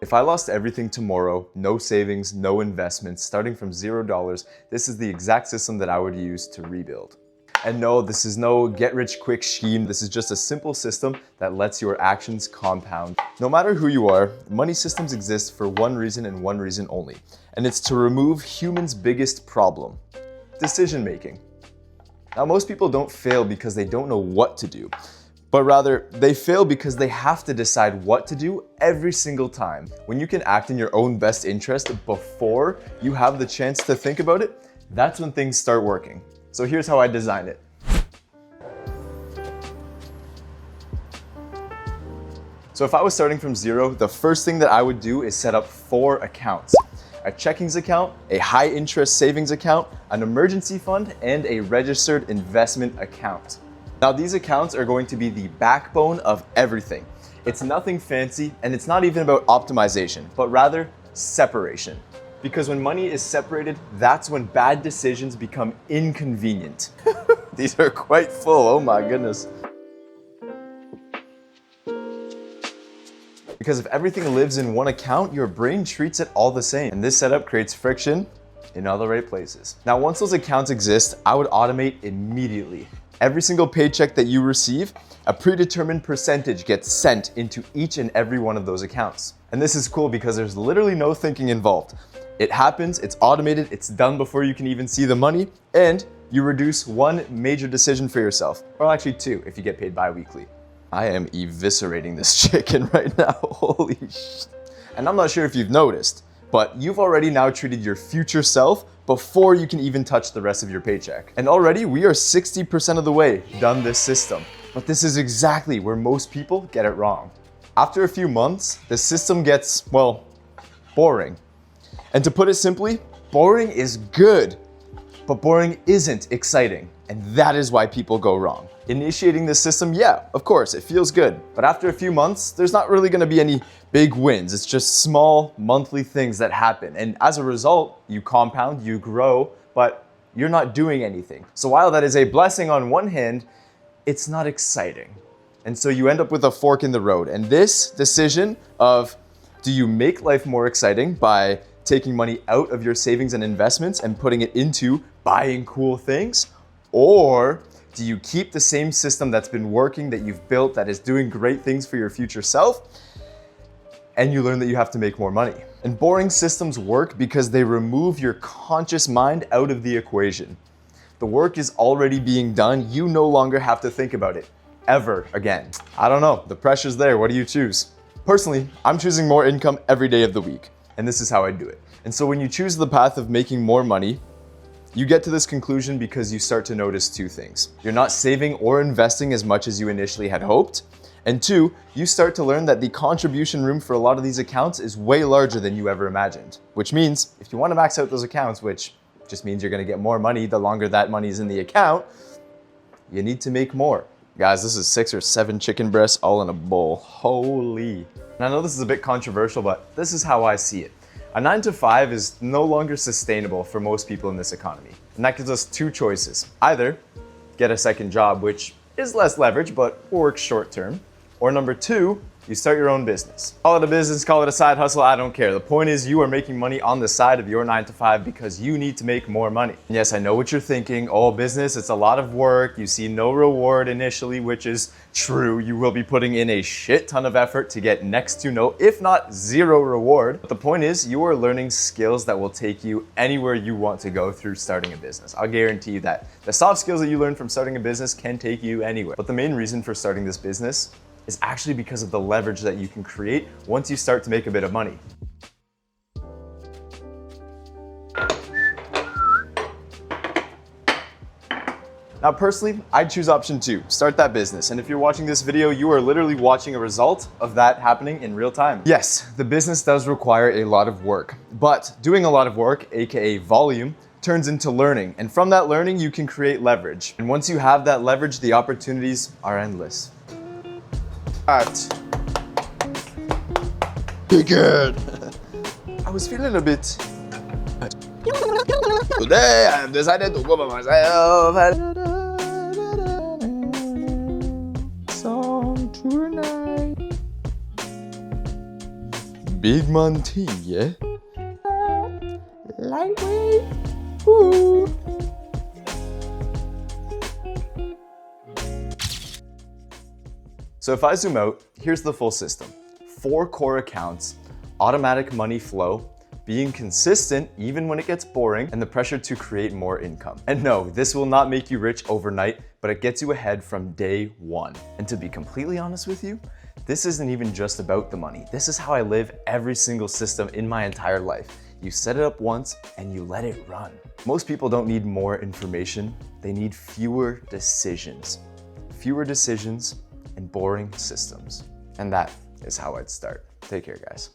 If I lost everything tomorrow, no savings, no investments, starting from $0, this is the exact system that I would use to rebuild. And no, this is no get-rich-quick scheme. This is just a simple system that lets your actions compound. No matter who you are, money systems exist for one reason and one reason only. And it's to remove humans' biggest problem: decision-making. Now, most people don't fail because they don't know what to do, but rather they fail because they have to decide what to do every single time. When you can act in your own best interest before you have the chance to think about it, that's when things start working. So here's how I designed it. So if I was starting from zero, the first thing that I would do is set up 4 accounts: a checkings account, a high interest savings account, an emergency fund, and a registered investment account. Now these accounts are going to be the backbone of everything. It's nothing fancy, and it's not even about optimization, but rather separation. Because when money is separated, that's when bad decisions become inconvenient. These are quite full, oh my goodness. Because if everything lives in one account, your brain treats it all the same. And this setup creates friction in all the right places. Now, once those accounts exist, I would automate immediately. Every single paycheck that you receive, a predetermined percentage gets sent into each and every one of those accounts. And this is cool because there's literally no thinking involved. It happens, it's automated, it's done before you can even see the money, and you reduce one major decision for yourself, or actually 2 if you get paid bi-weekly. I am eviscerating this chicken right now, holy shit. And I'm not sure if you've noticed, but you've already now treated your future self before you can even touch the rest of your paycheck. And already we are 60% of the way done this system. But this is exactly where most people get it wrong. After a few months, the system gets, well, boring. And to put it simply, boring is good, but boring isn't exciting. And that is why people go wrong. Initiating this system, yeah, of course, it feels good. But after a few months, there's not really gonna be any big wins. It's just small monthly things that happen. And as a result, you compound, you grow, but you're not doing anything. So while that is a blessing on one hand, it's not exciting. And so you end up with a fork in the road. And this decision of, do you make life more exciting by taking money out of your savings and investments and putting it into buying cool things? Or do you keep the same system that's been working, that you've built, that is doing great things for your future self, and you learn that you have to make more money? And boring systems work because they remove your conscious mind out of the equation. The work is already being done. You no longer have to think about it ever again. I don't know, the pressure's there. What do you choose? Personally, I'm choosing more income every day of the week, and this is how I do it. And so when you choose the path of making more money, you get to this conclusion because you start to notice 2 things. You're not saving or investing as much as you initially had hoped. And 2, you start to learn that the contribution room for a lot of these accounts is way larger than you ever imagined. Which means if you want to max out those accounts, which just means you're going to get more money the longer that money is in the account, you need to make more. Guys, this is 6 or 7 chicken breasts all in a bowl. Holy. And I know this is a bit controversial, but this is how I see it. A 9-to-5 is no longer sustainable for most people in this economy. And that gives us 2 choices. Either get a second job, which is less leverage, but works short term. Or number 2, you start your own business. Call it a business, call it a side hustle, I don't care. The point is you are making money on the side of your 9-to-5 because you need to make more money. And yes, I know what you're thinking. Oh, business, it's a lot of work. You see no reward initially, which is true. You will be putting in a shit ton of effort to get next to no, if not 0 reward. But the point is you are learning skills that will take you anywhere you want to go through starting a business. I'll guarantee you that. The soft skills that you learn from starting a business can take you anywhere. But the main reason for starting this business is actually because of the leverage that you can create once you start to make a bit of money. Now personally, I'd choose option 2, start that business. And if you're watching this video, you are literally watching a result of that happening in real time. Yes, the business does require a lot of work, but doing a lot of work, aka volume, turns into learning. And from that learning, you can create leverage. And once you have that leverage, the opportunities are endless. Good. I was feeling a bit. Today I have decided to go by myself. Song tonight. Big man team, yeah? Lightweight. Woo. So if I zoom out, here's the full system. 4 core accounts, automatic money flow, being consistent even when it gets boring, and the pressure to create more income. And no, this will not make you rich overnight, but it gets you ahead from day one. And to be completely honest with you, this isn't even just about the money. This is how I live every single system in my entire life. You set it up once and you let it run. Most people don't need more information, they need fewer decisions. Fewer decisions and boring systems. And that is how I'd start. Take care, guys.